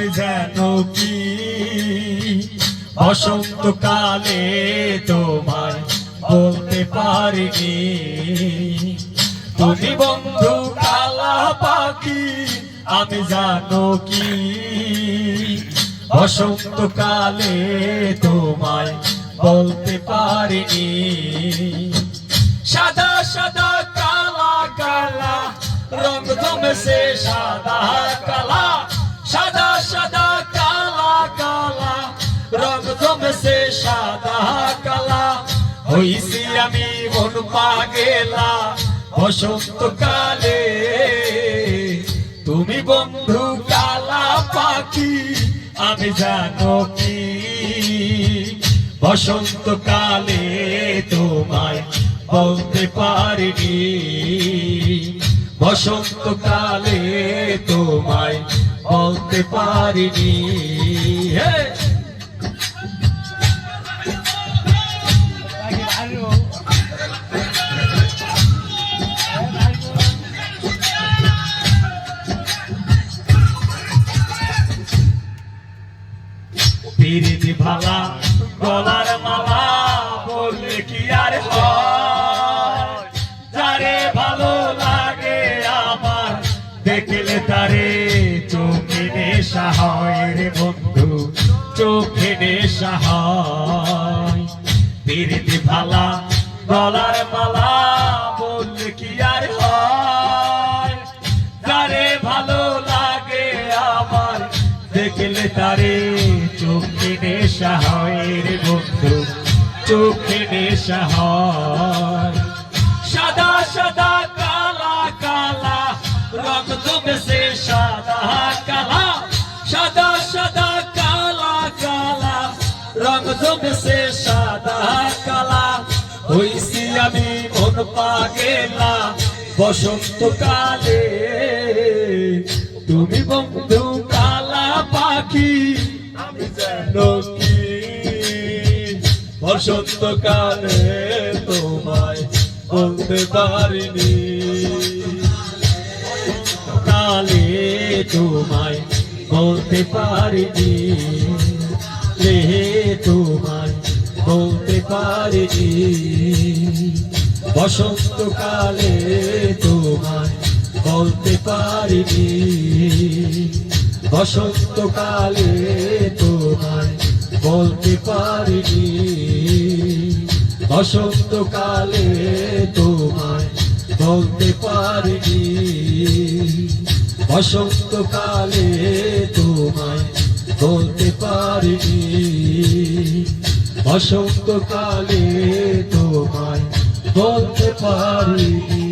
আমি যেন কি বসন্তকালে তোমায় বলতে পারিনি। তুমি বন্ধু কালা পাখি আমি জানো কি বসন্তকালে তোমায় বলতে পারিনি। সাদা সাদা কালা কালা রঙ জমেছে সাদা কালা, সাদা সাদা কালা কালা রঙ জমেছে সাদা কালা। হইছি আমি মন পাগেলা বসন্তকালে, তুমি বন্ধু কালা পাখি আমি জানো কি বসন্তকালে তোমায় বলতে পারিনি। বসন্তকালে তোমায় বলতে পারিনি। পিরিতি ভালা গলার মালা বললে কি আর হয়, যারে ভালো লাগে আমার দেখলে তারে চোখে নেশা হয় রে বন্ধু, চোখে নেশা হয়। পিরিতি ভালা গলার মালা বললে কি আর হয়, যারে ভালো লাগে আমার দেখলে তারে চোখে নেশা হয় রে বন্ধু, চোখে নেশা হয়। সাদা সাদা কালা কালা রঙ জমেছে সাদা কালা, সাদা সাদা কালা কালা রঙ জমেছে সাদা কালা। হইছি আমি মন পাগেলা বসন্তকালে, তুমি বন্ধু কালা পাখি আমি জানো কি বসন্তকালে তোমায় বলতে পারিনি। কালে তোমায় বলতে পারিনি, রে তোমায় বলতে পারিনি। বসন্তকালে তোমায় বলতে পারিনি। বসন্তকালে তোমায় বলতে পারিনি। বসন্তকালে তোমায় বলতে পারিনি। বসন্তকালে তোমায় বলতে পারিনি। বসন্তকালে তোমায় বলতে পারিনি।